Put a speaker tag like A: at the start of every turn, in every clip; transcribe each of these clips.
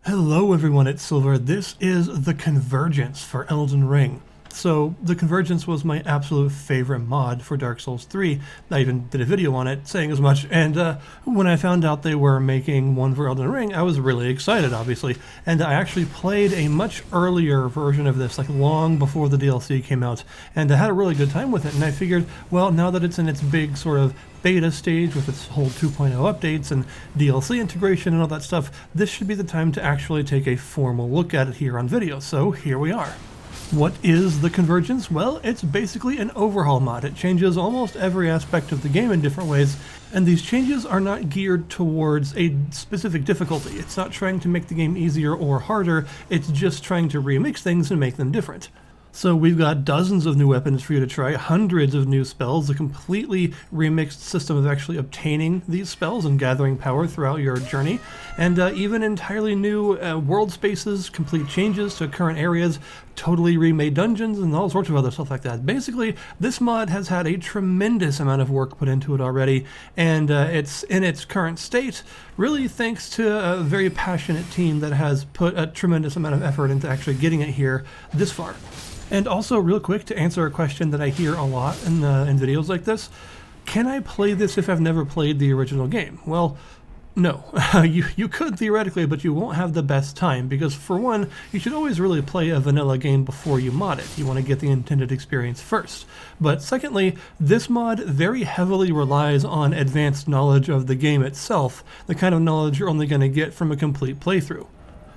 A: Hello everyone, it's Silver. This is the Convergence for Elden Ring. So, the Convergence was my absolute favorite mod for Dark Souls 3. I even did a video on it saying as much, and when I found out they were making one for Elden Ring, I was really excited, obviously. And I actually played a much earlier version of this, like long before the DLC came out, and I had a really good time with it, and I figured, well, now that it's in its big sort of beta stage with its whole 2.0 updates and DLC integration and all that stuff, this should be the time to actually take a formal look at it here on video, so here we are. What is the Convergence? Well, it's basically an overhaul mod. It changes almost every aspect of the game in different ways, and these changes are not geared towards a specific difficulty. It's not trying to make the game easier or harder, it's just trying to remix things and make them different. So we've got dozens of new weapons for you to try, hundreds of new spells, a completely remixed system of actually obtaining these spells and gathering power throughout your journey, and even entirely new world spaces, complete changes to current areas, totally remade dungeons, and all sorts of other stuff like that. Basically, this mod has had a tremendous amount of work put into it already, and it's in its current state, really thanks to a very passionate team that has put a tremendous amount of effort into actually getting it here this far. And also, real quick, to answer a question that I hear a lot in videos like this, can I play this if I've never played the original game? Well, no. You could theoretically, but you won't have the best time, because for one, you should always really play a vanilla game before you mod it. You want to get the intended experience first. But secondly, this mod very heavily relies on advanced knowledge of the game itself, the kind of knowledge you're only going to get from a complete playthrough.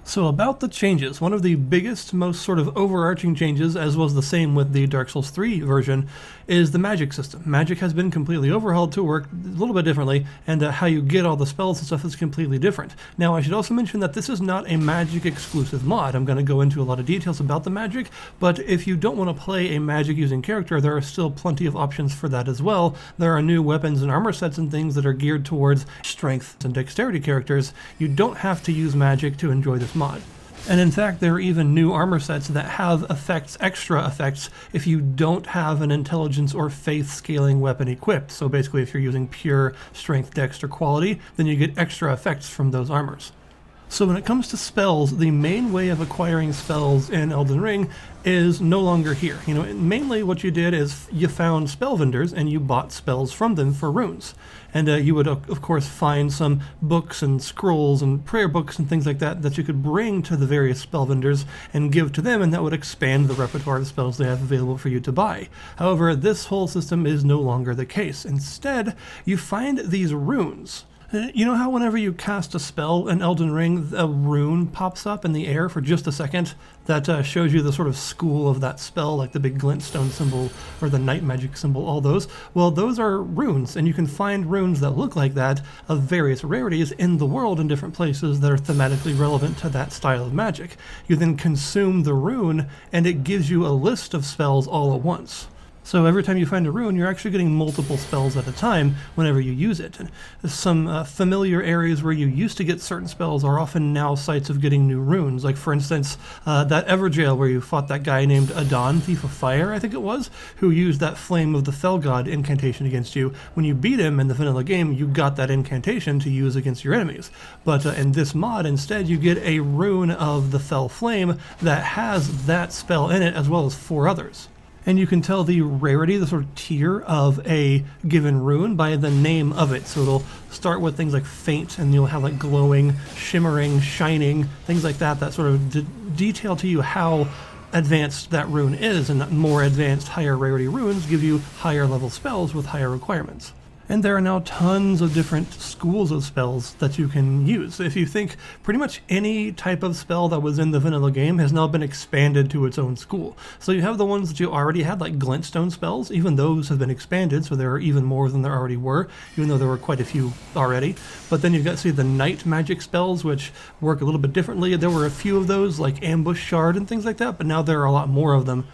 A: So about the changes, one of the biggest, most sort of overarching changes, as was the same with the Dark Souls 3 version, is the magic system. Magic has been completely overhauled to work a little bit differently, and how you get all the spells and stuff is completely different. Now, I should also mention that this is not a magic exclusive mod. I'm going to go into a lot of details about the magic, but if you don't want to play a magic using character, there are still plenty of options for that as well. There are new weapons and armor sets and things that are geared towards strength and dexterity characters. You don't have to use magic to enjoy this mod. And in fact, there are even new armor sets that have extra effects, if you don't have an intelligence or faith scaling weapon equipped. So basically, if you're using pure strength, dex, or quality, then you get extra effects from those armors. So when it comes to spells, the main way of acquiring spells in Elden Ring is no longer here. Mainly what you did is you found spell vendors and you bought spells from them for runes. And you would, of course, find some books and scrolls and prayer books and things like that that you could bring to the various spell vendors and give to them, and that would expand the repertoire of spells they have available for you to buy. However, this whole system is no longer the case. Instead, you find these runes. You know how whenever you cast a spell in Elden Ring, a rune pops up in the air for just a second that shows you the sort of school of that spell, like the big glintstone symbol or the night magic symbol, all those? Well, those are runes, and you can find runes that look like that of various rarities in the world in different places that are thematically relevant to that style of magic. You then consume the rune, and it gives you a list of spells all at once. So every time you find a rune, you're actually getting multiple spells at a time whenever you use it. And some familiar areas where you used to get certain spells are often now sites of getting new runes. Like, for instance, that Everjail where you fought that guy named Adon, Thief of Fire, I think it was, who used that Flame of the Fell God incantation against you. When you beat him in the vanilla game, you got that incantation to use against your enemies. But in this mod, instead, you get a rune of the Fell Flame that has that spell in it, as well as 4 others. And you can tell the rarity, the sort of tier of a given rune by the name of it. So it'll start with things like faint, and you'll have like glowing, shimmering, shining, things like that, that sort of detail to you how advanced that rune is. And more advanced, higher rarity runes give you higher level spells with higher requirements. And there are now tons of different schools of spells that you can use. If you think, pretty much any type of spell that was in the vanilla game has now been expanded to its own school. So you have the ones that you already had, like glintstone spells. Even those have been expanded, so there are even more than there already were, even though there were quite a few already. But then you've got, the night magic spells, which work a little bit differently. There were a few of those, like ambush shard and things like that, but now there are a lot more of them.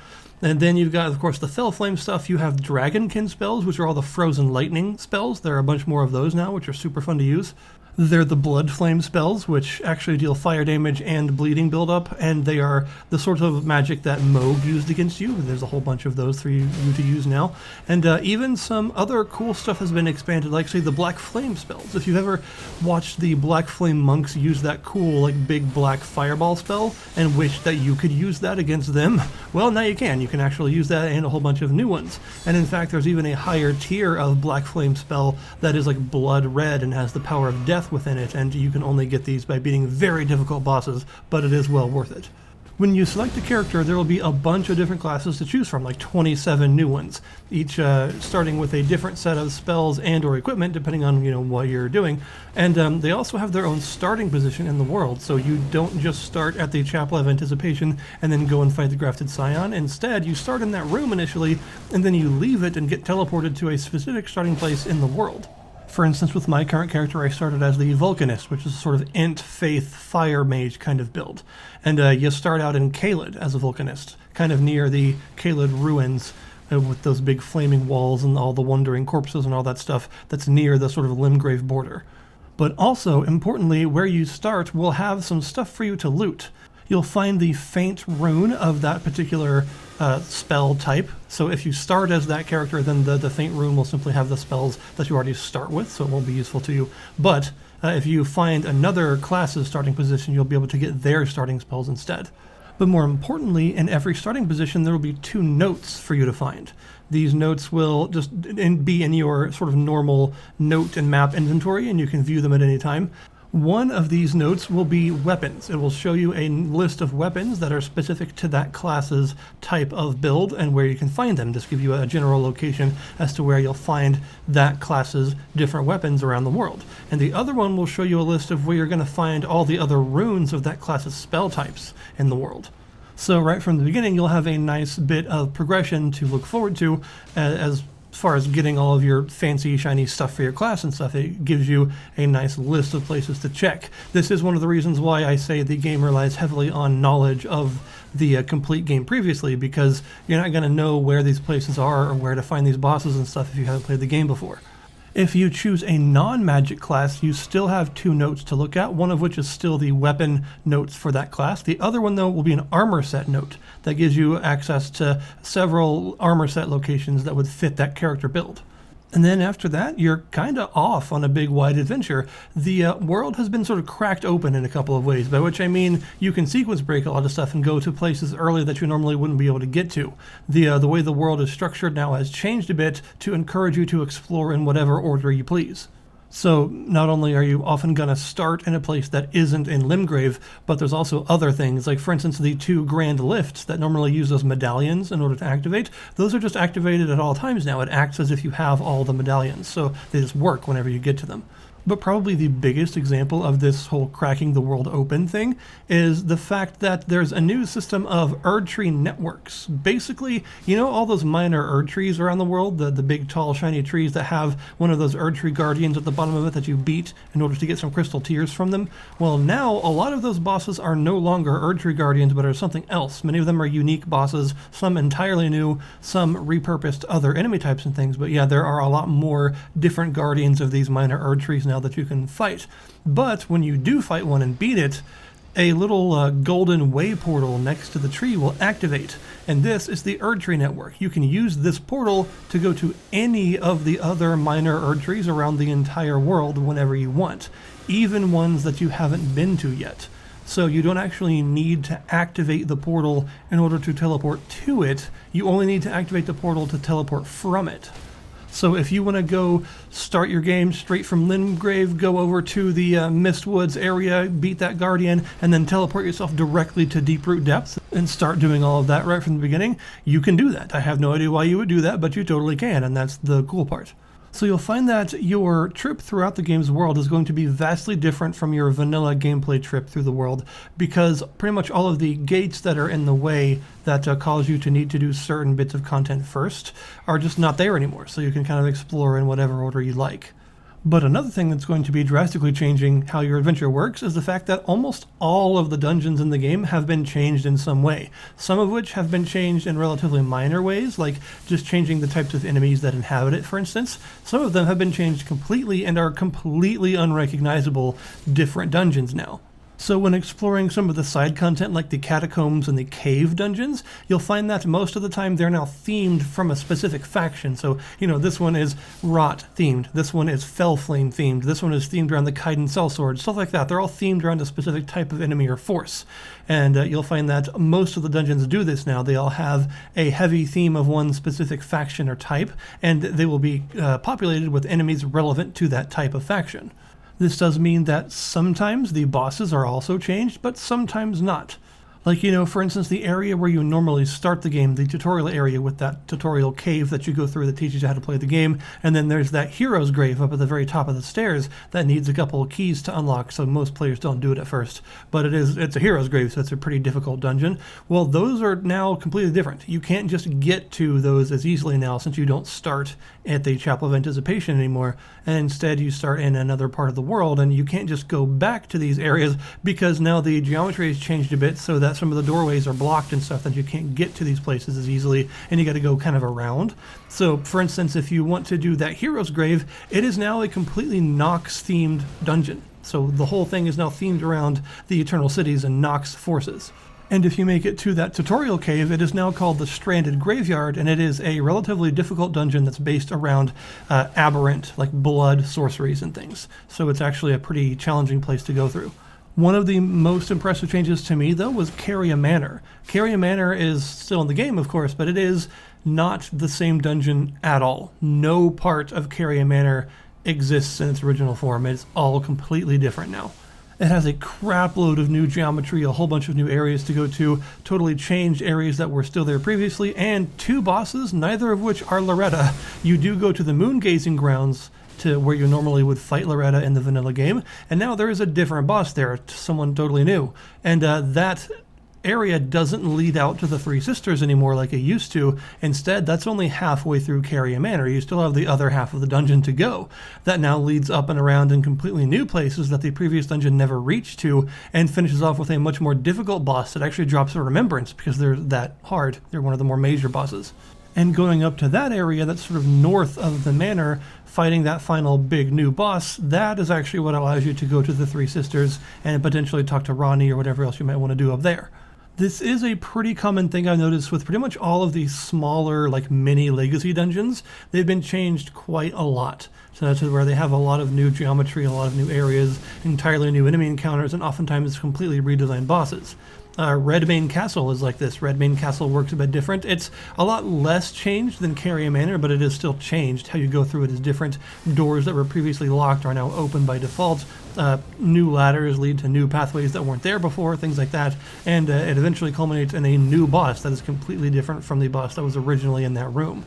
A: And then you've got, of course, the Fell Flame stuff. You have Dragonkin spells, which are all the frozen lightning spells. There are a bunch more of those now, which are super fun to use. They're the blood flame spells, which actually deal fire damage and bleeding buildup, and they are the sort of magic that Moog used against you. There's a whole bunch of those for you to use now. And even some other cool stuff has been expanded, like, say, the black flame spells. If you've ever watched the black flame monks use that cool, like, big black fireball spell and wished that you could use that against them, well, now you can. You can actually use that and a whole bunch of new ones. And in fact, there's even a higher tier of black flame spell that is like blood red and has the power of death within it, and you can only get these by beating very difficult bosses, but it is well worth it. When you select a character, there will be a bunch of different classes to choose from, like 27 new ones, each starting with a different set of spells and or equipment, depending on what you're doing. And they also have their own starting position in the world, so you don't just start at the Chapel of Anticipation and then go and fight the Grafted Scion. Instead, you start in that room initially, and then you leave it and get teleported to a specific starting place in the world. For instance, with my current character, I started as the Vulcanist, which is a sort of Ent, Faith, Fire Mage kind of build. And you start out in Caelid as a Vulcanist, kind of near the Caelid ruins with those big flaming walls and all the wandering corpses and all that stuff that's near the sort of Limgrave border. But also, importantly, where you start will have some stuff for you to loot. You'll find the faint rune of that particular spell type. So if you start as that character, then the faint rune will simply have the spells that you already start with, so it won't be useful to you. But if you find another class's starting position, you'll be able to get their starting spells instead. But more importantly, in every starting position, there will be 2 notes for you to find. These notes will just be in your sort of normal note and map inventory, and you can view them at any time. One of these notes will be weapons. It will show you a list of weapons that are specific to that class's type of build and where you can find them. Just give you a general location as to where you'll find that class's different weapons around the world. And the other one will show you a list of where you're going to find all the other runes of that class's spell types in the world. So right from the beginning, you'll have a nice bit of progression to look forward to as far as getting all of your fancy, shiny stuff for your class and stuff. It gives you a nice list of places to check. This is one of the reasons why I say the game relies heavily on knowledge of the complete game previously, because you're not going to know where these places are or where to find these bosses and stuff if you haven't played the game before. If you choose a non-magic class, you still have 2 notes to look at, one of which is still the weapon notes for that class. The other one, though, will be an armor set note that gives you access to several armor set locations that would fit that character build. And then after that, you're kind of off on a big, wide adventure. The world has been sort of cracked open in a couple of ways, by which I mean you can sequence break a lot of stuff and go to places early that you normally wouldn't be able to get to. The way the world is structured now has changed a bit to encourage you to explore in whatever order you please. So not only are you often going to start in a place that isn't in Limgrave, but there's also other things, like for instance the 2 grand lifts that normally use those medallions in order to activate. Those are just activated at all times now. It acts as if you have all the medallions, so they just work whenever you get to them. But probably the biggest example of this whole cracking the world open thing is the fact that there's a new system of Erd tree networks. Basically, all those minor Erd trees around the world, the big, tall, shiny trees that have one of those Erd tree guardians at the bottom of it that you beat in order to get some crystal tears from them? Well, now a lot of those bosses are no longer Erd tree guardians, but are something else. Many of them are unique bosses, some entirely new, some repurposed other enemy types and things. But yeah, there are a lot more different guardians of these minor Erd trees now that you can fight. But when you do fight one and beat it, a little golden way portal next to the tree will activate, and this is the Erd tree network. You can use this portal to go to any of the other minor Erd trees around the entire world whenever you want, even ones that you haven't been to yet. So you don't actually need to activate the portal in order to teleport to it. You only need to activate the portal to teleport from it. So if you want to go start your game straight from Limgrave, go over to the Mistwoods area, beat that Guardian, and then teleport yourself directly to Deeproot Depths and start doing all of that right from the beginning, you can do that. I have no idea why you would do that, but you totally can, and that's the cool part. So you'll find that your trip throughout the game's world is going to be vastly different from your vanilla gameplay trip through the world, because pretty much all of the gates that are in the way that cause you to need to do certain bits of content first are just not there anymore, so you can kind of explore in whatever order you like. But another thing that's going to be drastically changing how your adventure works is the fact that almost all of the dungeons in the game have been changed in some way. Some of which have been changed in relatively minor ways, like just changing the types of enemies that inhabit it, for instance. Some of them have been changed completely and are completely unrecognizable different dungeons now. So when exploring some of the side content like the catacombs and the cave dungeons, you'll find that most of the time they're now themed from a specific faction. So, this one is Rot themed, this one is Fellflame themed, this one is themed around the Kaiden Sellsword, stuff like that. They're all themed around a specific type of enemy or force. And you'll find that most of the dungeons do this now. They all have a heavy theme of one specific faction or type, and they will be populated with enemies relevant to that type of faction. This does mean that sometimes the bosses are also changed, but sometimes not. Like, for instance, the area where you normally start the game, the tutorial area with that tutorial cave that you go through that teaches you how to play the game, and then there's that hero's grave up at the very top of the stairs that needs a couple of keys to unlock, so most players don't do it at first. But it's a hero's grave, so it's a pretty difficult dungeon. Well, those are now completely different. You can't just get to those as easily now since you don't start at the Chapel of Anticipation anymore, and instead you start in another part of the world, and you can't just go back to these areas because now the geometry has changed a bit so that some of the doorways are blocked and stuff that you can't get to these places as easily, and you got to go kind of around. So, for instance, if you want to do that hero's grave, it is now a completely Nox-themed dungeon. So the whole thing is now themed around the Eternal Cities and Nox forces. And if you make it to that tutorial cave, it is now called the Stranded Graveyard, and it is a relatively difficult dungeon that's based around aberrant, like blood, sorceries, and things. So it's actually a pretty challenging place to go through. One of the most impressive changes to me, though, was Caria Manor. Caria Manor is still in the game, of course, but it is not the same dungeon at all. No part of Caria Manor exists in its original form. It's all completely different now. It has a crap load of new geometry, a whole bunch of new areas to go to, totally changed areas that were still there previously, and 2 bosses, neither of which are Loretta. You do go to the moon gazing grounds, to where you normally would fight Loretta in the vanilla game, and now there is a different boss there, someone totally new. And that area doesn't lead out to the Three Sisters anymore like it used to. Instead, that's only halfway through Caria Manor. You still have the other half of the dungeon to go. That now leads up and around in completely new places that the previous dungeon never reached to, and finishes off with a much more difficult boss that actually drops a remembrance because they're that hard. They're one of the more major bosses. And going up to that area that's sort of north of the manor, fighting that final big new boss, that is actually what allows you to go to the Three Sisters and potentially talk to Ronnie or whatever else you might want to do up there. This is a pretty common thing I've noticed with pretty much all of these smaller, like mini legacy dungeons. They've been changed quite a lot. So that's where they have a lot of new geometry, a lot of new areas, entirely new enemy encounters, and oftentimes completely redesigned bosses. Redmane Castle is like this. Redmane Castle works a bit different. It's a lot less changed than Caria Manor, but it is still changed. How you go through it is different. Doors that were previously locked are now open by default. New ladders lead to new pathways that weren't there before, things like that. And it eventually culminates in a new boss that is completely different from the boss that was originally in that room.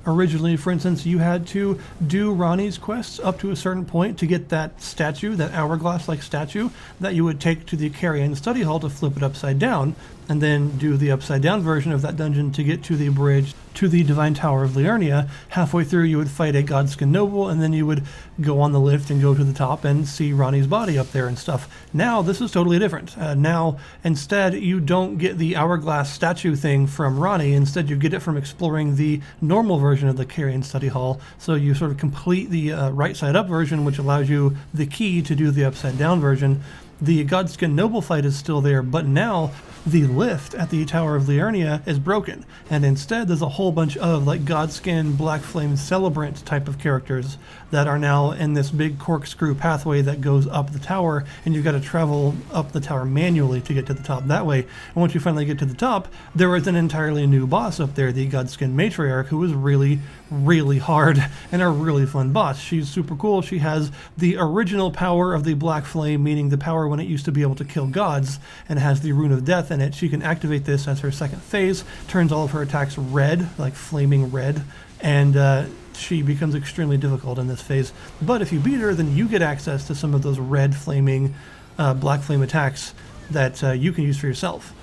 A: Originally, for instance, you had to do Ronnie's quests up to a certain point to get that statue, that hourglass-like statue, that you would take to the Carian study hall to flip it upside down, and then do the upside-down version of that dungeon to get to the bridge to the Divine Tower of Liurnia. Halfway through, you would fight a Godskin noble, and then you would go on the lift and go to the top and see Ronnie's body up there and stuff. Now, this is totally different. Now, instead, you don't get the hourglass statue thing from Ronnie. Instead, you get it from exploring the normal version of the Carian study hall. So you sort of complete the right-side-up version, which allows you the key to do the upside-down version. The Godskin noble fight is still there, but now the lift at the Tower of Liurnia is broken, and instead there's a whole bunch of like Godskin, Black Flame Celebrant type of characters that are now in this big corkscrew pathway that goes up the tower, and you've got to travel up the tower manually to get to the top that way. And once you finally get to the top, there is an entirely new boss up there, the Godskin Matriarch, who is really, really hard and a really fun boss. She's super cool. She has the original power of the Black Flame, meaning the power when it used to be able to kill gods, and has the Rune of Death in it. She can activate this as her second phase, turns all of her attacks red, like flaming red, and she becomes extremely difficult in this phase. But if you beat her, then you get access to some of those red flaming Black Flame attacks that you can use for yourself.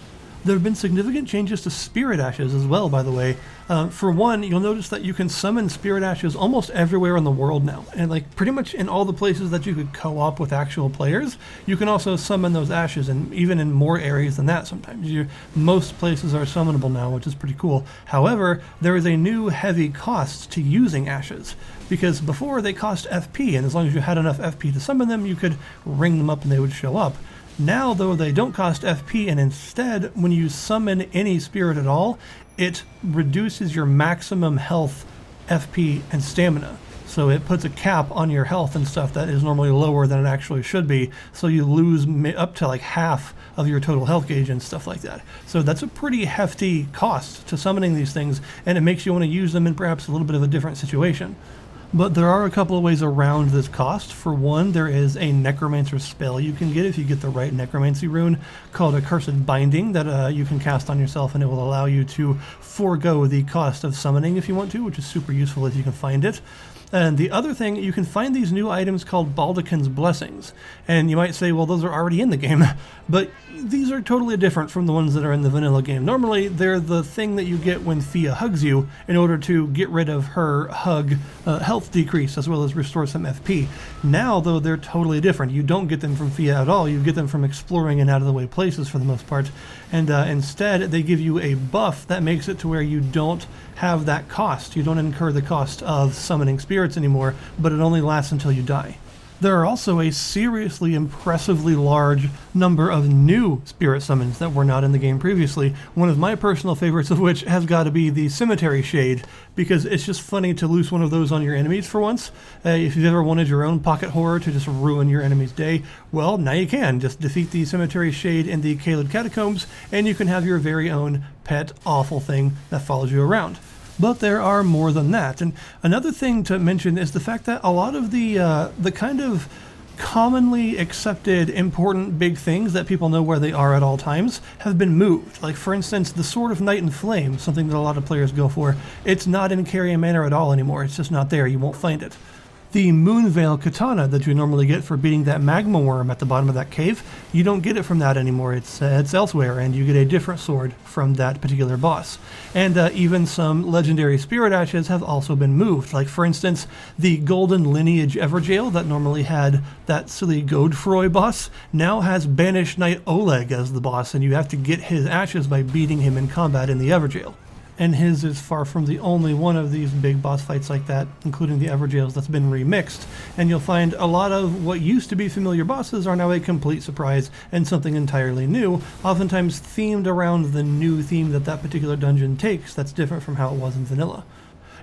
A: There have been significant changes to spirit ashes as well, by the way. For one, you'll notice that you can summon spirit ashes almost everywhere in the world now. And like pretty much in all the places that you could co-op with actual players, you can also summon those ashes, and even in more areas than that sometimes. Most places are summonable now, which is pretty cool. However, there is a new heavy cost to using ashes, because before they cost FP, and as long as you had enough FP to summon them, you could ring them up and they would show up. Now, though, they don't cost FP, and instead, when you summon any spirit at all, it reduces your maximum health, FP, and stamina. So it puts a cap on your health and stuff that is normally lower than it actually should be, so you lose up to like half of your total health gauge and stuff like that. So that's a pretty hefty cost to summoning these things, and it makes you want to use them in perhaps a little bit of a different situation. But there are a couple of ways around this cost. For one, there is a necromancer spell you can get if you get the right necromancy rune called Accursed Binding that you can cast on yourself, and it will allow you to forego the cost of summoning if you want to, which is super useful if you can find it. And the other thing, you can find these new items called Baldakin's Blessings. And you might say, well, those are already in the game. But these are totally different from the ones that are in the vanilla game. Normally, they're the thing that you get when Fia hugs you in order to get rid of her hug health decrease, as well as restore some FP. Now, though, they're totally different. You don't get them from Fia at all. You get them from exploring in out-of-the-way places for the most part. And instead, they give you a buff that makes it to where you don't have that cost. You don't incur the cost of summoning spirits anymore, but it only lasts until you die. There are also a seriously impressively large number of new spirit summons that were not in the game previously, one of my personal favorites of which has got to be the Cemetery Shade, because it's just funny to loose one of those on your enemies for once. If you've ever wanted your own pocket horror to just ruin your enemy's day, well, now you can. Just defeat the Cemetery Shade in the Caelid Catacombs, and you can have your very own pet awful thing that follows you around. But there are more than that. And another thing to mention is the fact that a lot of the kind of commonly accepted important big things that people know where they are at all times have been moved. Like, for instance, the Sword of Night and Flame, something that a lot of players go for. It's not in Carrion Manor at all anymore. It's just not there. You won't find it. The Moonveil Katana that you normally get for beating that magma worm at the bottom of that cave, you don't get it from that anymore. It's elsewhere, and you get a different sword from that particular boss. And even some legendary spirit ashes have also been moved. Like, for instance, the Golden Lineage Everjail that normally had that silly Godefroy boss now has Banished Knight Oleg as the boss, and you have to get his ashes by beating him in combat in the Everjail. And his is far from the only one of these big boss fights like that, including the Everjails, that's been remixed. And you'll find a lot of what used to be familiar bosses are now a complete surprise and something entirely new, oftentimes themed around the new theme that that particular dungeon takes that's different from how it was in vanilla.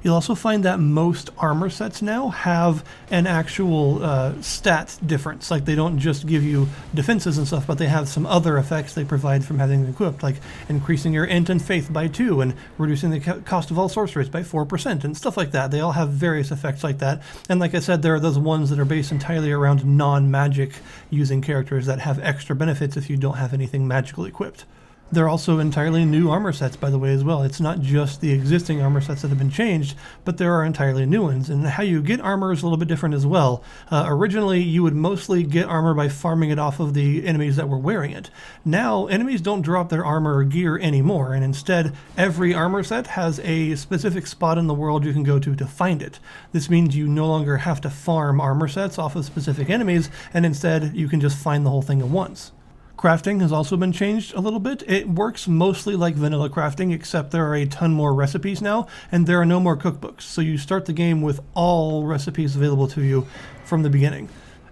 A: You'll also find that most armor sets now have an actual stat difference. Like, they don't just give you defenses and stuff, but they have some other effects they provide from having them equipped, like increasing your int and faith by 2 and reducing the cost of all sorceries by 4% and stuff like that. They all have various effects like that. And like I said, there are those ones that are based entirely around non-magic using characters that have extra benefits if you don't have anything magical equipped. There are also entirely new armor sets, by the way, as well. It's not just the existing armor sets that have been changed, but there are entirely new ones. And how you get armor is a little bit different as well. Originally, you would mostly get armor by farming it off of the enemies that were wearing it. Now, enemies don't drop their armor or gear anymore, and instead, every armor set has a specific spot in the world you can go to find it. This means you no longer have to farm armor sets off of specific enemies, and instead, you can just find the whole thing at once. Crafting has also been changed a little bit. It works mostly like vanilla crafting, except there are a ton more recipes now, and there are no more cookbooks. So you start the game with all recipes available to you from the beginning.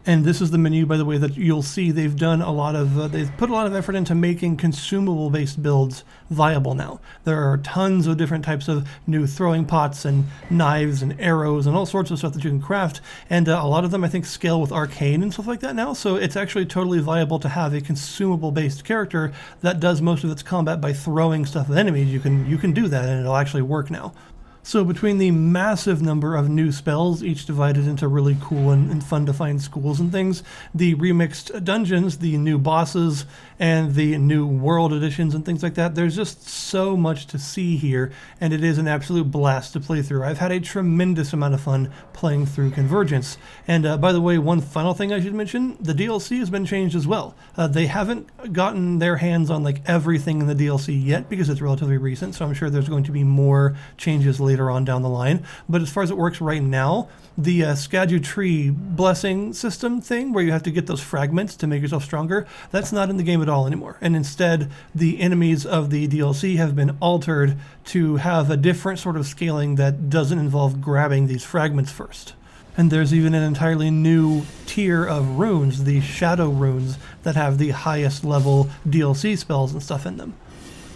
A: And this is the menu, by the way, that you'll see they've done a lot of, they've put a lot of effort into making consumable-based builds viable now. There are tons of different types of new throwing pots and knives and arrows and all sorts of stuff that you can craft. And a lot of them, I think, scale with arcane and stuff like that now. So it's actually totally viable to have a consumable-based character that does most of its combat by throwing stuff at enemies. You can do that, and it'll actually work now. So between the massive number of new spells, each divided into really cool and fun to find schools and things, the remixed dungeons, the new bosses, and the new world editions and things like that, there's just so much to see here, and it is an absolute blast to play through. I've had a tremendous amount of fun playing through Convergence. And by the way, one final thing I should mention, the DLC has been changed as well. They haven't gotten their hands on like everything in the DLC yet because it's relatively recent, so I'm sure there's going to be more changes later on down the line. But as far as it works right now, the Skadu tree blessing system thing where you have to get those fragments to make yourself stronger, that's not in the game at all anymore. And instead, the enemies of the DLC have been altered to have a different sort of scaling that doesn't involve grabbing these fragments first. And there's even an entirely new tier of runes, the shadow runes, that have the highest level DLC spells and stuff in them.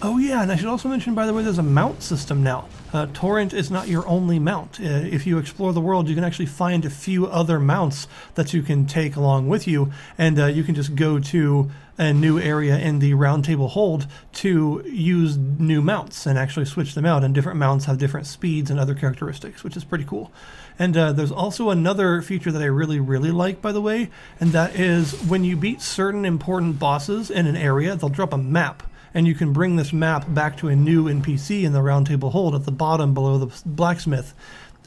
A: Oh yeah, and I should also mention, by the way, there's a mount system now. Torrent is not your only mount. If you explore the world, you can actually find a few other mounts that you can take along with you, and you can just go to a new area in the round table hold to use new mounts and actually switch them out, and different mounts have different speeds and other characteristics, which is pretty cool. And there's also another feature that I really like, by the way, and that is when you beat certain important bosses in an area, they'll drop a map. And you can bring this map back to a new NPC in the round table hold at the bottom below the blacksmith.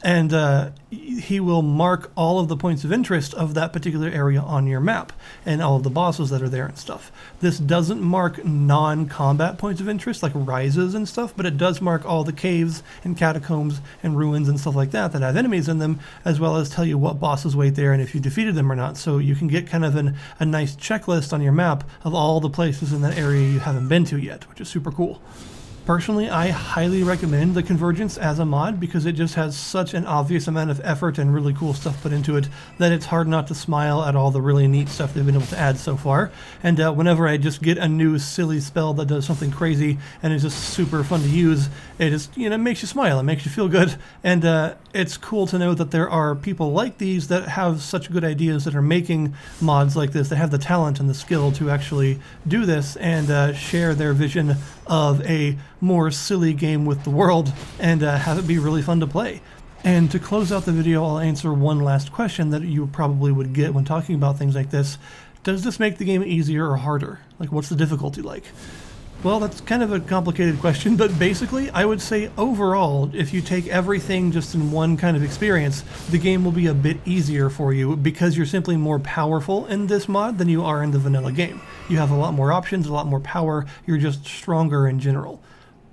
A: And he will mark all of the points of interest of that particular area on your map and all of the bosses that are there and stuff. This doesn't mark non-combat points of interest like rises and stuff, but it does mark all the caves and catacombs and ruins and stuff like that that have enemies in them, as well as tell you what bosses wait there and if you defeated them or not. So you can get kind of a nice checklist on your map of all the places in that area you haven't been to yet, which is super cool. Personally, I highly recommend the Convergence as a mod because it just has such an obvious amount of effort and really cool stuff put into it that it's hard not to smile at all the really neat stuff they've been able to add so far. And whenever I just get a new silly spell that does something crazy and is just super fun to use, it just, makes you smile, it makes you feel good. And it's cool to know that there are people like these that have such good ideas that are making mods like this, that have the talent and the skill to actually do this and share their vision of a more silly game with the world and have it be really fun to play. And to close out the video, I'll answer one last question that you probably would get when talking about things like this. Does this make the game easier or harder? Like, what's the difficulty like? Well, that's kind of a complicated question, but basically I would say overall, if you take everything just in one kind of experience, the game will be a bit easier for you because you're simply more powerful in this mod than you are in the vanilla game. You have a lot more options, a lot more power, you're just stronger in general.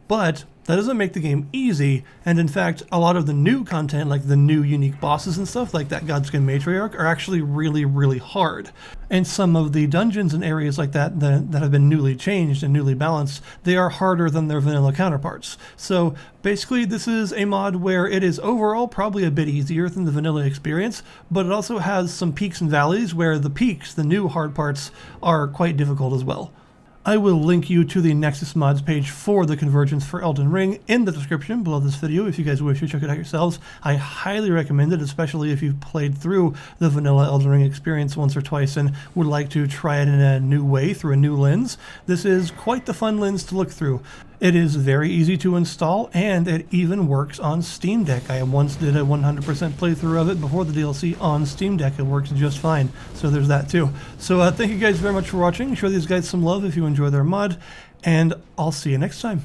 A: But that doesn't make the game easy, and in fact, a lot of the new content, like the new unique bosses and stuff, like that Godskin Matriarch, are actually really hard. And some of the dungeons and areas like that have been newly changed and newly balanced, they are harder than their vanilla counterparts. So basically, this is a mod where it is overall probably a bit easier than the vanilla experience, but it also has some peaks and valleys where the peaks, the new hard parts, are quite difficult as well. I will link you to the Nexus mods page for the Convergence for Elden Ring in the description below this video if you guys wish to check it out yourselves. I highly recommend it, especially if you've played through the vanilla Elden Ring experience once or twice and would like to try it in a new way through a new lens. This is quite the fun lens to look through. It is very easy to install, and it even works on Steam Deck. I once did a 100% playthrough of it before the DLC on Steam Deck. It works just fine, so there's that too. So thank you guys very much for watching. Show these guys some love if you enjoy their mod, and I'll see you next time.